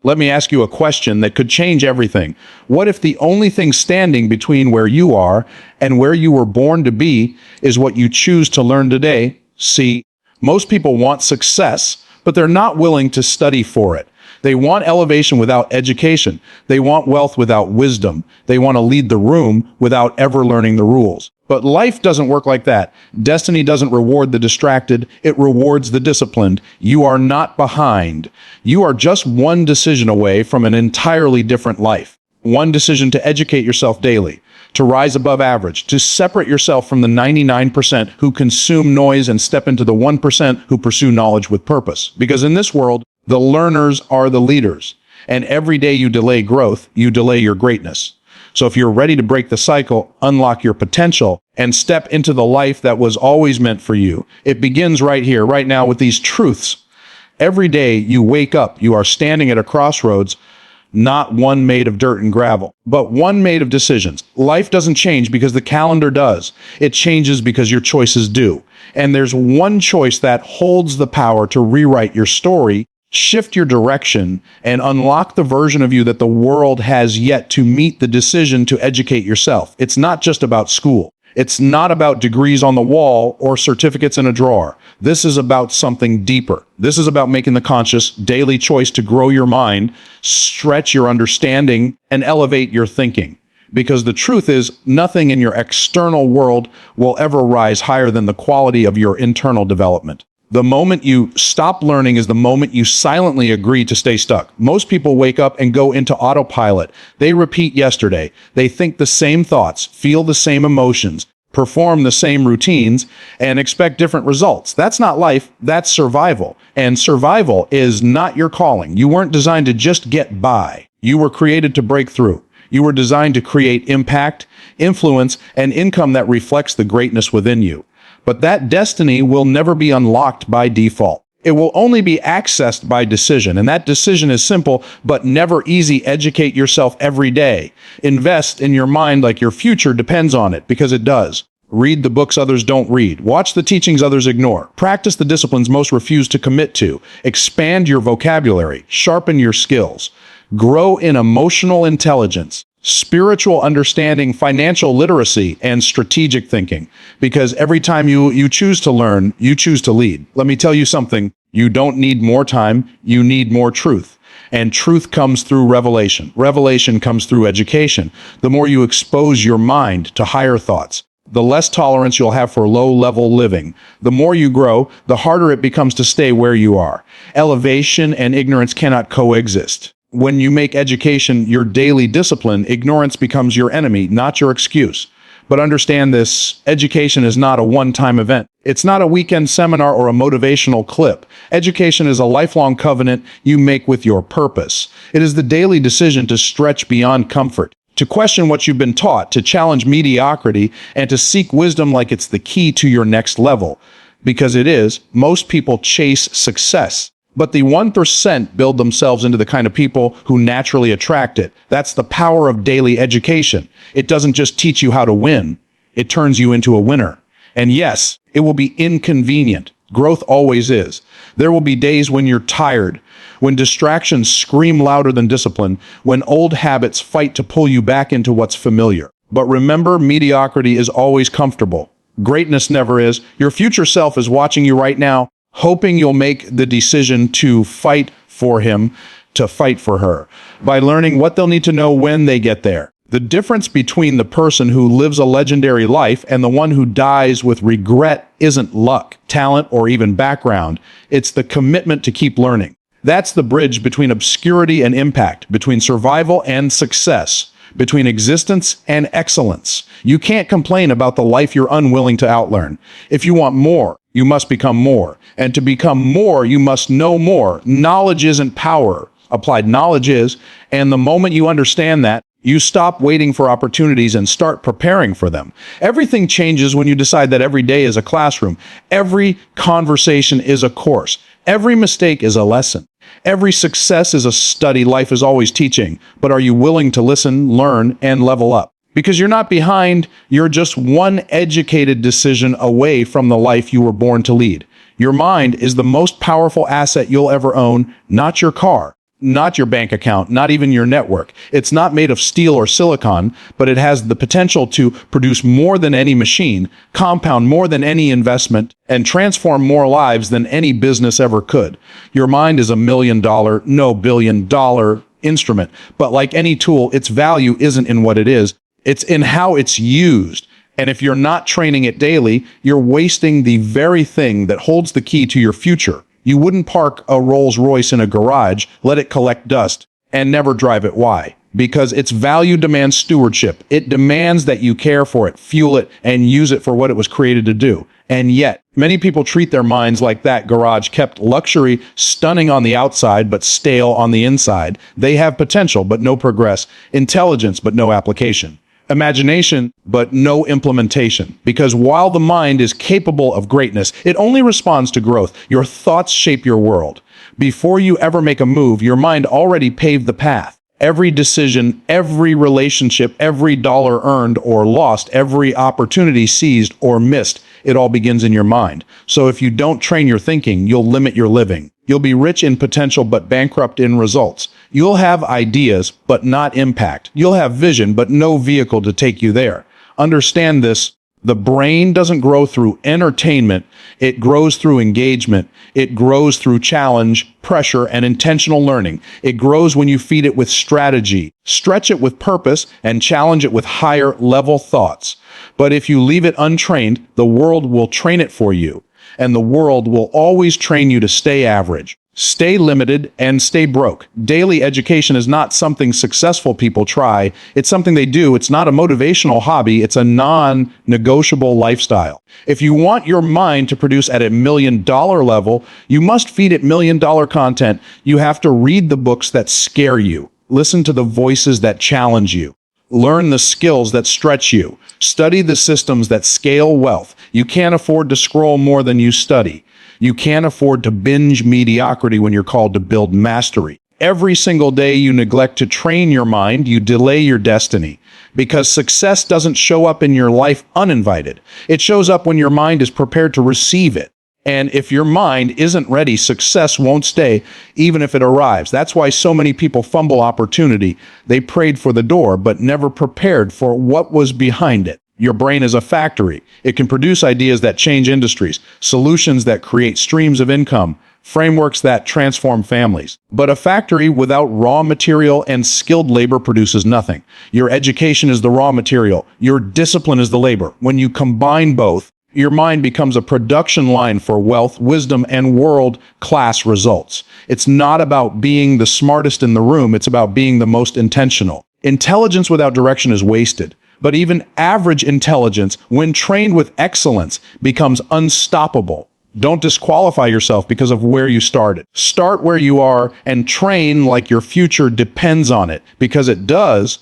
Let me ask you a question that could change everything. What if the only thing standing between where you are and where you were born to be is what you choose to learn today? See, most people want success, but they're not willing to study for it. They want elevation without education. They want wealth without wisdom. They want to lead the room without ever learning the rules. But life doesn't work like that. Destiny doesn't reward the distracted. It rewards the disciplined. You are not behind. You are just one decision away from an entirely different life. One decision to educate yourself daily, to rise above average, to separate yourself from the 99% who consume noise and step into the 1% who pursue knowledge with purpose. Because in this world, the learners are the leaders. And every day you delay growth, you delay your greatness. So if you're ready to break the cycle, unlock your potential, and step into the life that was always meant for you, it begins right here, right now, with these truths. Every day you wake up, you are standing at a crossroads, not one made of dirt and gravel, but one made of decisions. Life doesn't change because the calendar does. It changes because your choices do. And there's one choice that holds the power to rewrite your story, shift your direction, and unlock the version of you that the world has yet to meet the decision to educate yourself. It's not just about school. It's not about degrees on the wall or certificates in a drawer. This is about something deeper. This is about making the conscious daily choice to grow your mind, stretch your understanding, and elevate your thinking. Because the truth is, nothing in your external world will ever rise higher than the quality of your internal development. The moment you stop learning is the moment you silently agree to stay stuck. Most people wake up and go into autopilot. They repeat yesterday. They think the same thoughts, feel the same emotions, perform the same routines, and expect different results. That's not life, that's survival. And survival is not your calling. You weren't designed to just get by. You were created to break through. You were designed to create impact, influence, and income that reflects the greatness within you. But that destiny will never be unlocked by default. It will only be accessed by decision, and that decision is simple but never easy. Educate yourself every day. Invest in your mind like your future depends on it, because it does. Read the books others don't read. Watch the teachings others ignore. Practice the disciplines most refuse to commit to. Expand your vocabulary. Sharpen your skills. Grow in emotional intelligence, spiritual understanding, financial literacy, and strategic thinking. Because every time you choose to learn, you choose to lead. Let me tell you something. You don't need more time. You need more truth. And truth comes through revelation. Revelation comes through education. The more you expose your mind to higher thoughts, the less tolerance you'll have for low-level living. The more you grow, the harder it becomes to stay where you are. Elevation and ignorance cannot coexist. When you make education your daily discipline, ignorance becomes your enemy, not your excuse. But understand this, education is not a one-time event. It's not a weekend seminar or a motivational clip. Education is a lifelong covenant you make with your purpose. It is the daily decision to stretch beyond comfort, to question what you've been taught, to challenge mediocrity, and to seek wisdom like it's the key to your next level. Because it is, most people chase success. But the 1% build themselves into the kind of people who naturally attract it. That's the power of daily education. It doesn't just teach you how to win. It turns you into a winner. And yes, it will be inconvenient. Growth always is. There will be days when you're tired, when distractions scream louder than discipline, when old habits fight to pull you back into what's familiar. But remember, mediocrity is always comfortable. Greatness never is. Your future self is watching you right now, hoping you'll make the decision to fight for him, to fight for her, by learning what they'll need to know when they get there. The difference between the person who lives a legendary life and the one who dies with regret isn't luck, talent, or even background. It's the commitment to keep learning. That's the bridge between obscurity and impact, between survival and success, between existence and excellence. You can't complain about the life you're unwilling to outlearn. If you want more, you must become more. And to become more, you must know more. Knowledge isn't power. Applied knowledge is. And the moment you understand that, you stop waiting for opportunities and start preparing for them. Everything changes when you decide that every day is a classroom. Every conversation is a course. Every mistake is a lesson. Every success is a study. Life is always teaching. But are you willing to listen, learn, and level up? Because you're not behind, you're just one educated decision away from the life you were born to lead. Your mind is the most powerful asset you'll ever own, not your car, not your bank account, not even your network. It's not made of steel or silicon, but it has the potential to produce more than any machine, compound more than any investment, and transform more lives than any business ever could. Your mind is $1 million, no $billion instrument, but like any tool, its value isn't in what it is, it's in how it's used. And if you're not training it daily, you're wasting the very thing that holds the key to your future. You wouldn't park a Rolls Royce in a garage, let it collect dust, and never drive it. Why? Because its value demands stewardship. It demands that you care for it, fuel it, and use it for what it was created to do. And yet, many people treat their minds like that garage kept luxury, stunning on the outside, but stale on the inside. They have potential, but no progress, intelligence, but no application, imagination, but no implementation. Because while the mind is capable of greatness, it only responds to growth. Your thoughts shape your world. Before you ever make a move, your mind already paved the path. Every decision, every relationship, every dollar earned or lost, every opportunity seized or missed, it all begins in your mind. So if you don't train your thinking, you'll limit your living. You'll be rich in potential but bankrupt in results. You'll have ideas but not impact. You'll have vision but no vehicle to take you there. Understand this. The brain doesn't grow through entertainment. It grows through engagement. It grows through challenge, pressure, and intentional learning. It grows when you feed it with strategy, stretch it with purpose, and challenge it with higher level thoughts. But if you leave it untrained, the world will train it for you. And the world will always train you to stay average, stay limited, and stay broke. Daily education is not something successful people try. It's something they do. It's not a motivational hobby. It's a non-negotiable lifestyle. If you want your mind to produce at $1 million level, you must feed it $1 million content. You have to read the books that scare you. Listen to the voices that challenge you. Learn the skills that stretch you. Study the systems that scale wealth. You can't afford to scroll more than you study. You can't afford to binge mediocrity when you're called to build mastery. Every single day you neglect to train your mind, you delay your destiny. Because success doesn't show up in your life uninvited. It shows up when your mind is prepared to receive it. And if your mind isn't ready, success won't stay, even if it arrives. That's why so many people fumble opportunity. They prayed for the door, but never prepared for what was behind it. Your brain is a factory. It can produce ideas that change industries, solutions that create streams of income, frameworks that transform families. But a factory without raw material and skilled labor produces nothing. Your education is the raw material. Your discipline is the labor. When you combine both, your mind becomes a production line for wealth, wisdom, and world-class results. It's not about being the smartest in the room. It's about being the most intentional. Intelligence without direction is wasted. But even average intelligence, when trained with excellence, becomes unstoppable. Don't disqualify yourself because of where you started. Start where you are and train like your future depends on it, because it does.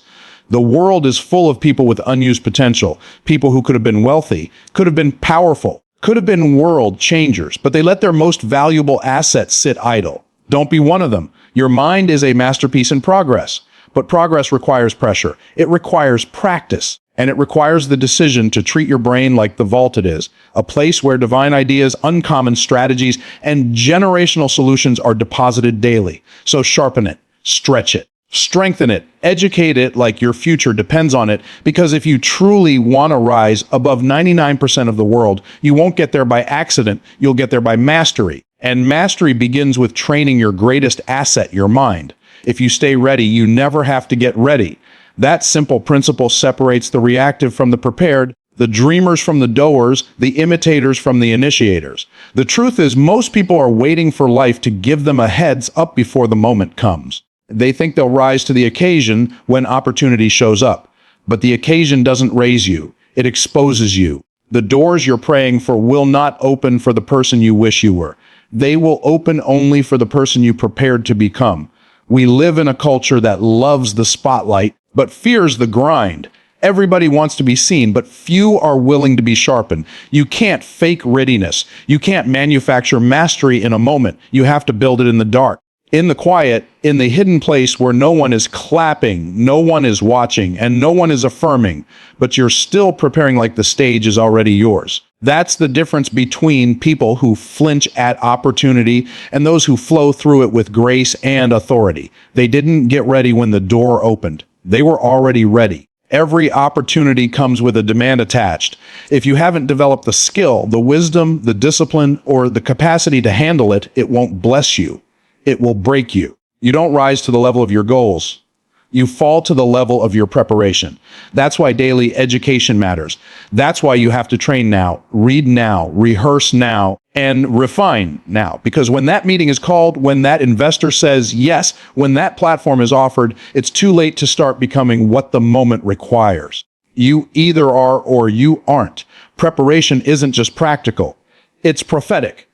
The world is full of people with unused potential, people who could have been wealthy, could have been powerful, could have been world changers, but they let their most valuable assets sit idle. Don't be one of them. Your mind is a masterpiece in progress, but progress requires pressure. It requires practice, and it requires the decision to treat your brain like the vault it is, a place where divine ideas, uncommon strategies, and generational solutions are deposited daily. So sharpen it, stretch it, strengthen it, educate it like your future depends on it, because if you truly want to rise above 99% of the world, you won't get there by accident, you'll get there by mastery. And mastery begins with training your greatest asset, your mind. If you stay ready, you never have to get ready. That simple principle separates the reactive from the prepared, the dreamers from the doers, the imitators from the initiators. The truth is, most people are waiting for life to give them a heads up before the moment comes. They think they'll rise to the occasion when opportunity shows up. But the occasion doesn't raise you. It exposes you. The doors you're praying for will not open for the person you wish you were. They will open only for the person you prepared to become. We live in a culture that loves the spotlight, but fears the grind. Everybody wants to be seen, but few are willing to be sharpened. You can't fake readiness. You can't manufacture mastery in a moment. You have to build it in the dark, in the quiet, in the hidden place where no one is clapping, no one is watching, and no one is affirming, but you're still preparing like the stage is already yours. That's the difference between people who flinch at opportunity and those who flow through it with grace and authority. They didn't get ready when the door opened. They were already ready. Every opportunity comes with a demand attached. If you haven't developed the skill, the wisdom, the discipline, or the capacity to handle it, it won't bless you. It will break you. You don't rise to the level of your goals. You fall to the level of your preparation. That's why daily education matters. That's why you have to train now, read now, rehearse now, and refine now. Because when that meeting is called, when that investor says yes, when that platform is offered, it's too late to start becoming what the moment requires. You either are or you aren't. Preparation isn't just practical. It's prophetic.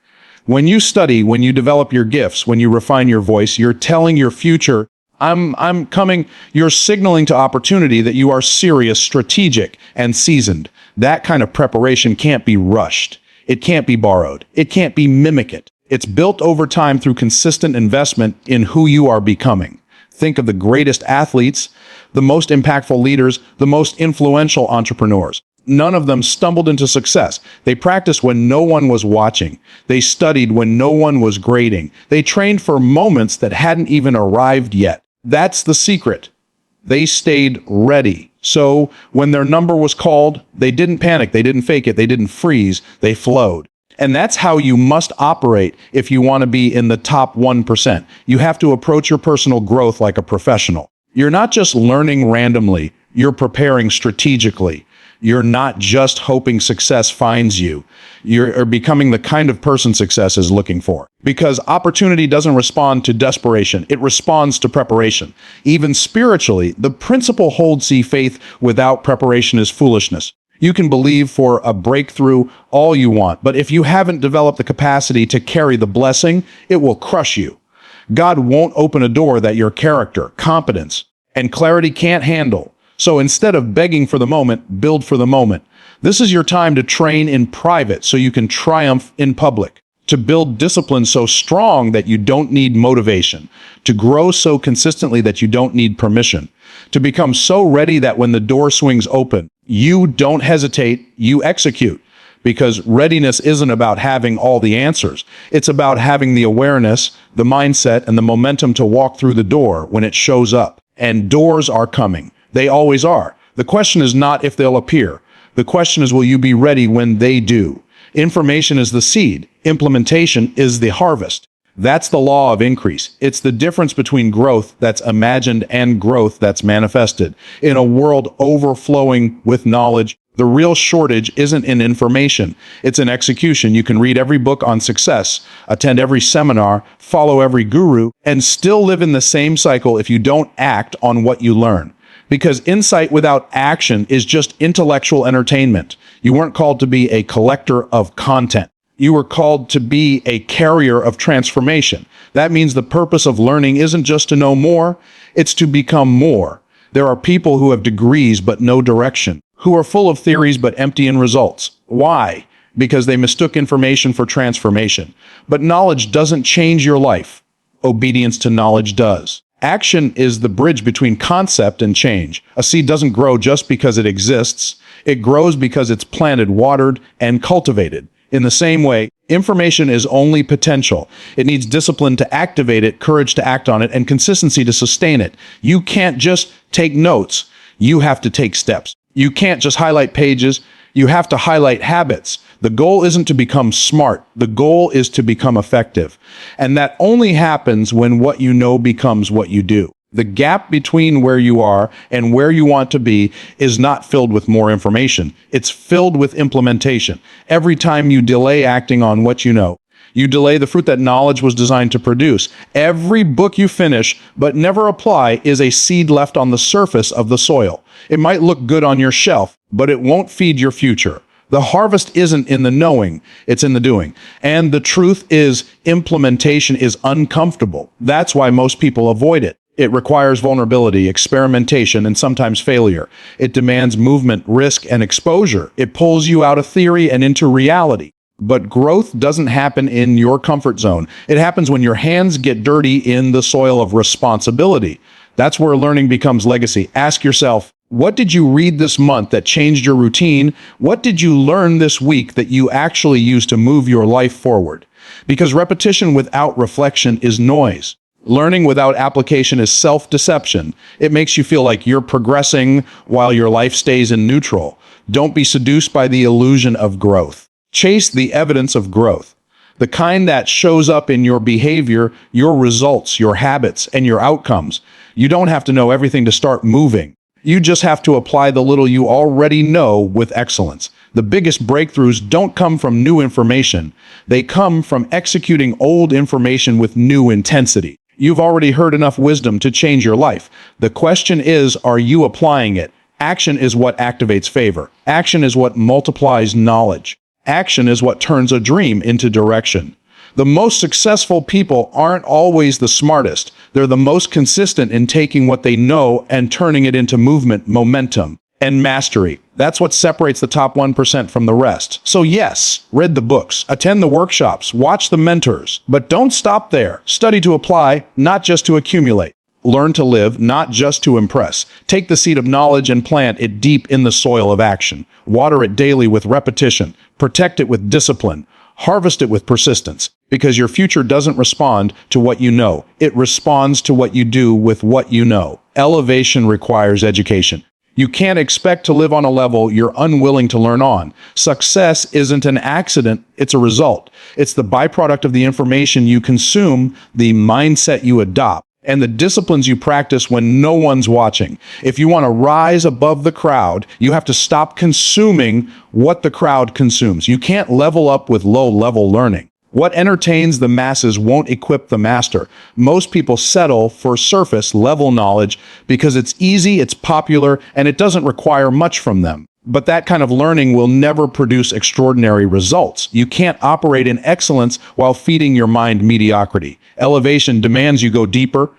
When you study, when you develop your gifts, when you refine your voice, you're telling your future, I'm coming. You're signaling to opportunity that you are serious, strategic, and seasoned. That kind of preparation can't be rushed. It can't be borrowed. It can't be mimicked. It's built over time through consistent investment in who you are becoming. Think of the greatest athletes, the most impactful leaders, the most influential entrepreneurs. None of them stumbled into success. They practiced when no one was watching. They studied when no one was grading. They trained for moments that hadn't even arrived yet. That's the secret. They stayed ready. So when their number was called, they didn't panic, they didn't fake it, they didn't freeze, they flowed. And that's how you must operate if you want to be in the top 1%. You have to approach your personal growth like a professional. You're not just learning randomly, you're preparing strategically. You're not just hoping success finds you. You're becoming the kind of person success is looking for. Because opportunity doesn't respond to desperation. It responds to preparation. Even spiritually, the principle holds see faith without preparation is foolishness. You can believe for a breakthrough all you want, but if you haven't developed the capacity to carry the blessing, it will crush you. God won't open a door that your character, competence, and clarity can't handle. So instead of begging for the moment, build for the moment. This is your time to train in private so you can triumph in public. To build discipline so strong that you don't need motivation. To grow so consistently that you don't need permission. To become so ready that when the door swings open, you don't hesitate, you execute. Because readiness isn't about having all the answers. It's about having the awareness, the mindset, and the momentum to walk through the door when it shows up. And doors are coming. They always are. The question is not if they'll appear. The question is, will you be ready when they do? Information is the seed. Implementation is the harvest. That's the law of increase. It's the difference between growth that's imagined and growth that's manifested. In a world overflowing with knowledge, the real shortage isn't in information. It's in execution. You can read every book on success, attend every seminar, follow every guru, and still live in the same cycle if you don't act on what you learn. Because insight without action is just intellectual entertainment. You weren't called to be a collector of content. You were called to be a carrier of transformation. That means the purpose of learning isn't just to know more, it's to become more. There are people who have degrees but no direction, who are full of theories but empty in results. Why? Because they mistook information for transformation. But knowledge doesn't change your life. Obedience to knowledge does. Action is the bridge between concept and change. A seed doesn't grow just because it exists. It grows because it's planted, watered, and cultivated. In the same way, information is only potential. It needs discipline to activate it, courage to act on it, and consistency to sustain it. You can't just take notes. You have to take steps. You can't just highlight pages. You have to highlight habits. The goal isn't to become smart. The goal is to become effective. And that only happens when what you know becomes what you do. The gap between where you are and where you want to be is not filled with more information. It's filled with implementation. Every time you delay acting on what you know, you delay the fruit that knowledge was designed to produce. Every book you finish but never apply is a seed left on the surface of the soil. It might look good on your shelf, but it won't feed your future. The harvest isn't in the knowing, it's in the doing. And the truth is, implementation is uncomfortable. That's why most people avoid it. It requires vulnerability, experimentation, and sometimes failure. It demands movement, risk, and exposure. It pulls you out of theory and into reality. But growth doesn't happen in your comfort zone. It happens when your hands get dirty in the soil of responsibility. That's where learning becomes legacy. Ask yourself, What did you read this month that changed your routine? What did you learn this week that you actually use to move your life forward? Because repetition without reflection is noise. Learning without application is self-deception. It makes you feel like you're progressing while your life stays in neutral. Don't be seduced by the illusion of growth. Chase the evidence of growth. The kind that shows up in your behavior, your results, your habits, and your outcomes. You don't have to know everything to start moving. You just have to apply the little you already know with excellence. The biggest breakthroughs don't come from new information. They come from executing old information with new intensity. You've already heard enough wisdom to change your life. The question is, are you applying it? Action is what activates favor. Action is what multiplies knowledge. Action is what turns a dream into direction. The most successful people aren't always the smartest. They're the most consistent in taking what they know and turning it into movement, momentum, and mastery. That's what separates the top 1% from the rest. So yes, read the books, attend the workshops, watch the mentors, but don't stop there. Study to apply, not just to accumulate. Learn to live, not just to impress. Take the seed of knowledge and plant it deep in the soil of action. Water it daily with repetition. Protect it with discipline. Harvest it with persistence, because your future doesn't respond to what you know. It responds to what you do with what you know. Elevation requires education. You can't expect to live on a level you're unwilling to learn on. Success isn't an accident, it's a result. It's the byproduct of the information you consume, the mindset you adopt, and the disciplines you practice when no one's watching. If you want to rise above the crowd, you have to stop consuming what the crowd consumes. You can't level up with low-level learning. What entertains the masses won't equip the master. Most people settle for surface-level knowledge because it's easy, it's popular, and it doesn't require much from them. But that kind of learning will never produce extraordinary results. You can't operate in excellence while feeding your mind mediocrity. Elevation demands you go deeper,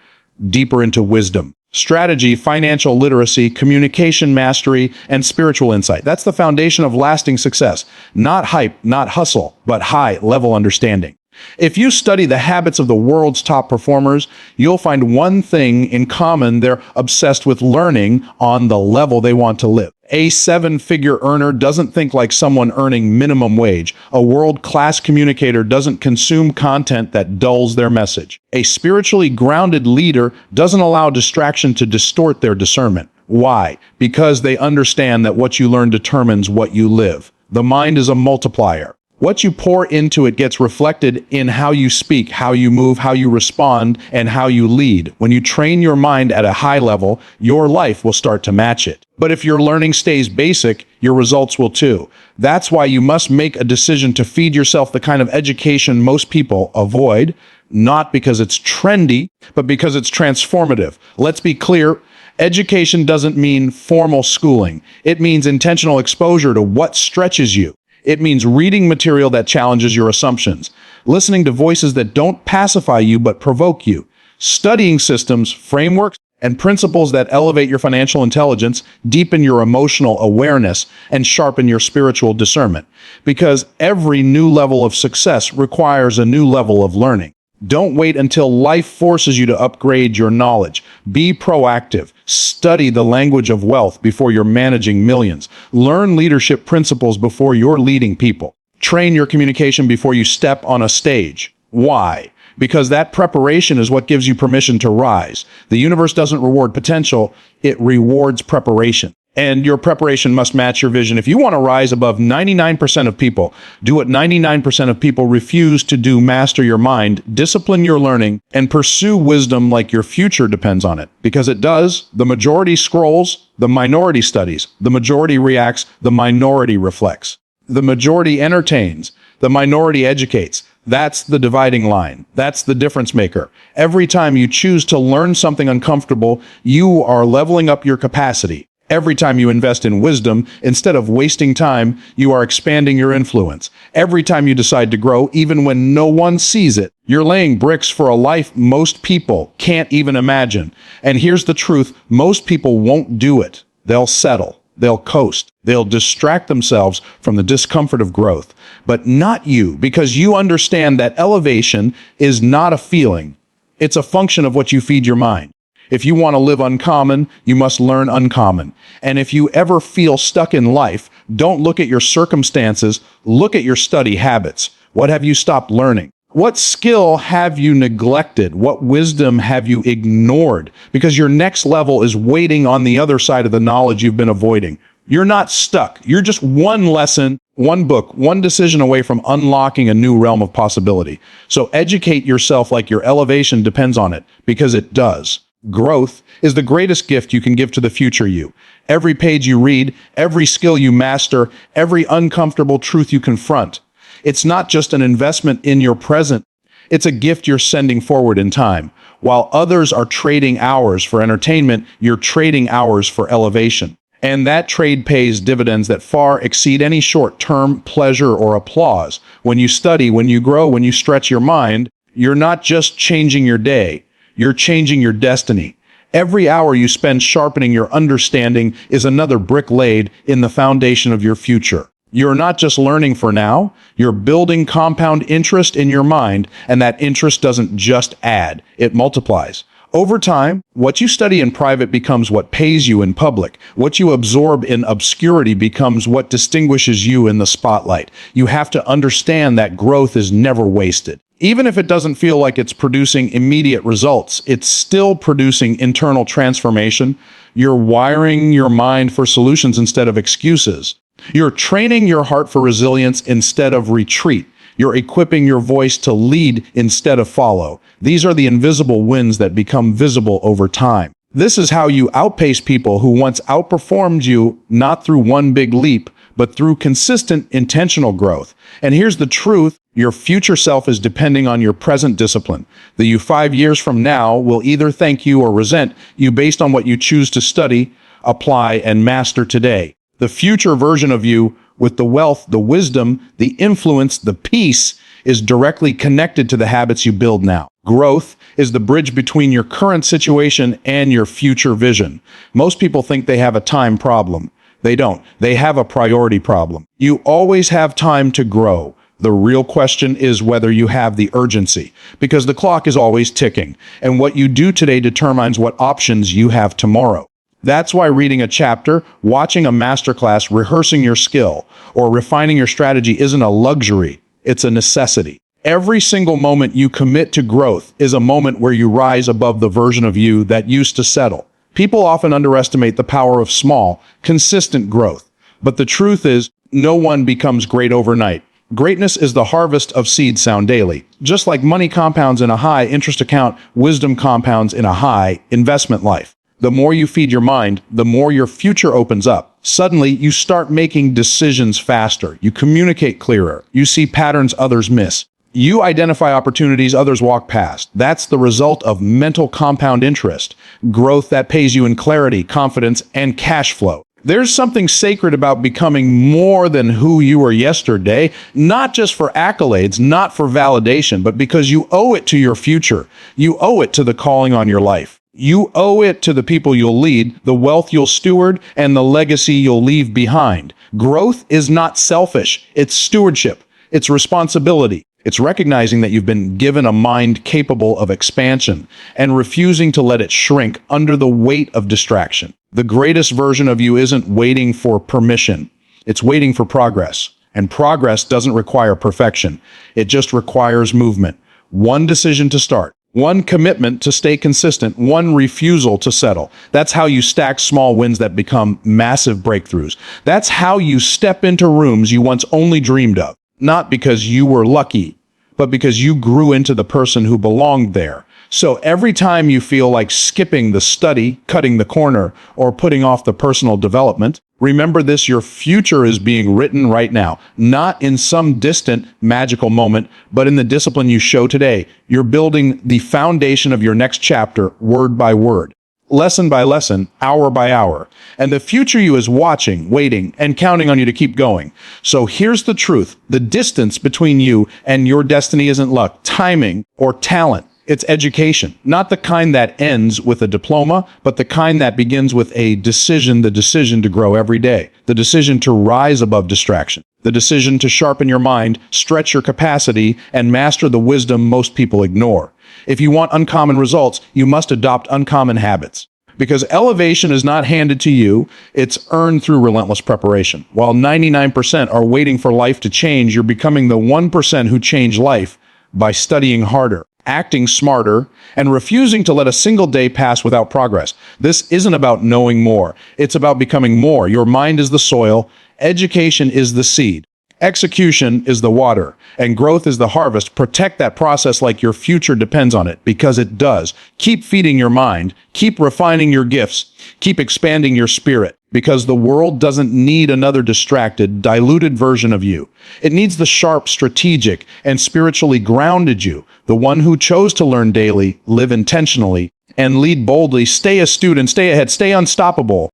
deeper into wisdom. Strategy, financial literacy, communication mastery, and spiritual insight. That's the foundation of lasting success. Not hype, not hustle, but high-level understanding. If you study the habits of the world's top performers, you'll find one thing in common: they're obsessed with learning on the level they want to live. A seven-figure earner doesn't think like someone earning minimum wage. A world-class communicator doesn't consume content that dulls their message. A spiritually grounded leader doesn't allow distraction to distort their discernment. Why? Because they understand that what you learn determines what you live. The mind is a multiplier. What you pour into it gets reflected in how you speak, how you move, how you respond, and how you lead. When you train your mind at a high level, your life will start to match it. But if your learning stays basic, your results will too. That's why you must make a decision to feed yourself the kind of education most people avoid, not because it's trendy, but because it's transformative. Let's be clear. Education doesn't mean formal schooling. It means intentional exposure to what stretches you. It means reading material that challenges your assumptions, listening to voices that don't pacify you but provoke you, studying systems, frameworks, and principles that elevate your financial intelligence, deepen your emotional awareness, and sharpen your spiritual discernment. Because every new level of success requires a new level of learning. Don't wait until life forces you to upgrade your knowledge. Be proactive. Study the language of wealth before you're managing millions. Learn leadership principles before you're leading people. Train your communication before you step on a stage. Why? Because that preparation is what gives you permission to rise. The universe doesn't reward potential, it rewards preparation. And your preparation must match your vision. If you want to rise above 99% of people, do what 99% of people refuse to do: master your mind, discipline your learning, and pursue wisdom like your future depends on it. Because it does. The majority scrolls, the minority studies. The majority reacts, the minority reflects. The majority entertains, the minority educates. That's the dividing line. That's the difference maker. Every time you choose to learn something uncomfortable, you are leveling up your capacity. Every time you invest in wisdom, instead of wasting time, you are expanding your influence. Every time you decide to grow, even when no one sees it, you're laying bricks for a life most people can't even imagine. And here's the truth: most people won't do it. They'll settle. They'll coast. They'll distract themselves from the discomfort of growth. But not you, because you understand that elevation is not a feeling. It's a function of what you feed your mind. If you want to live uncommon, you must learn uncommon. And if you ever feel stuck in life, don't look at your circumstances, look at your study habits. What have you stopped learning? What skill have you neglected? What wisdom have you ignored? Because your next level is waiting on the other side of the knowledge you've been avoiding. You're not stuck. You're just one lesson, one book, one decision away from unlocking a new realm of possibility. So educate yourself like your elevation depends on it, because it does. Growth is the greatest gift you can give to the future you. Every page you read, every skill you master, every uncomfortable truth you confront. It's not just an investment in your present. It's a gift you're sending forward in time. While others are trading hours for entertainment, you're trading hours for elevation. And that trade pays dividends that far exceed any short-term pleasure or applause. When you study, when you grow, when you stretch your mind, you're not just changing your day, you're changing your destiny. Every hour you spend sharpening your understanding is another brick laid in the foundation of your future. You're not just learning for now, you're building compound interest in your mind, and that interest doesn't just add, it multiplies. Over time, what you study in private becomes what pays you in public. What you absorb in obscurity becomes what distinguishes you in the spotlight. You have to understand that growth is never wasted. Even if it doesn't feel like it's producing immediate results, it's still producing internal transformation. You're wiring your mind for solutions instead of excuses. You're training your heart for resilience instead of retreat. You're equipping your voice to lead instead of follow. These are the invisible wins that become visible over time. This is how you outpace people who once outperformed you, not through one big leap, but through consistent, intentional growth. And here's the truth. Your future self is depending on your present discipline. The you 5 years from now will either thank you or resent you based on what you choose to study, apply, and master today. The future version of you, with the wealth, the wisdom, the influence, the peace, is directly connected to the habits you build now. Growth is the bridge between your current situation and your future vision. Most people think they have a time problem. They don't. They have a priority problem. You always have time to grow. The real question is whether you have the urgency, because the clock is always ticking, and what you do today determines what options you have tomorrow. That's why reading a chapter, watching a masterclass, rehearsing your skill, or refining your strategy isn't a luxury, it's a necessity. Every single moment you commit to growth is a moment where you rise above the version of you that used to settle. People often underestimate the power of small, consistent growth. But the truth is, no one becomes great overnight. Greatness is the harvest of seeds sown daily. Just like money compounds in a high interest account, wisdom compounds in a high investment life. The more you feed your mind, the more your future opens up. Suddenly, you start making decisions faster. You communicate clearer. You see patterns others miss. You identify opportunities others walk past. That's the result of mental compound interest, growth that pays you in clarity, confidence, and cash flow. There's something sacred about becoming more than who you were yesterday, not just for accolades, not for validation, but because you owe it to your future. You owe it to the calling on your life. You owe it to the people you'll lead, the wealth you'll steward, and the legacy you'll leave behind. Growth is not selfish. It's stewardship. It's responsibility. It's recognizing that you've been given a mind capable of expansion and refusing to let it shrink under the weight of distraction. The greatest version of you isn't waiting for permission. It's waiting for progress. And progress doesn't require perfection. It just requires movement. One decision to start. One commitment to stay consistent, one refusal to settle. That's how you stack small wins that become massive breakthroughs. That's how you step into rooms you once only dreamed of. Not because you were lucky, but because you grew into the person who belonged there. So every time you feel like skipping the study, cutting the corner, or putting off the personal development, remember this: your future is being written right now, not in some distant magical moment, but in the discipline you show today. You're building the foundation of your next chapter, word by word, lesson by lesson, hour by hour. And the future you is watching, waiting, and counting on you to keep going. So here's the truth. The distance between you and your destiny isn't luck, timing, or talent. It's education, not the kind that ends with a diploma, but the kind that begins with a decision, the decision to grow every day, the decision to rise above distraction, the decision to sharpen your mind, stretch your capacity, and master the wisdom most people ignore. If you want uncommon results, you must adopt uncommon habits. Because elevation is not handed to you, it's earned through relentless preparation. While 99% are waiting for life to change, you're becoming the 1% who change life by studying harder, acting smarter, and refusing to let a single day pass without progress. This isn't about knowing more. It's about becoming more. Your mind is the soil, education is the seed. Execution is the water, and growth is the harvest. Protect that process like your future depends on it, because it does. Keep feeding your mind, keep refining your gifts, keep expanding your spirit, because the world doesn't need another distracted, diluted version of you. It needs the sharp, strategic, and spiritually grounded you, the one who chose to learn daily, live intentionally, and lead boldly. Stay astute and stay ahead, stay unstoppable.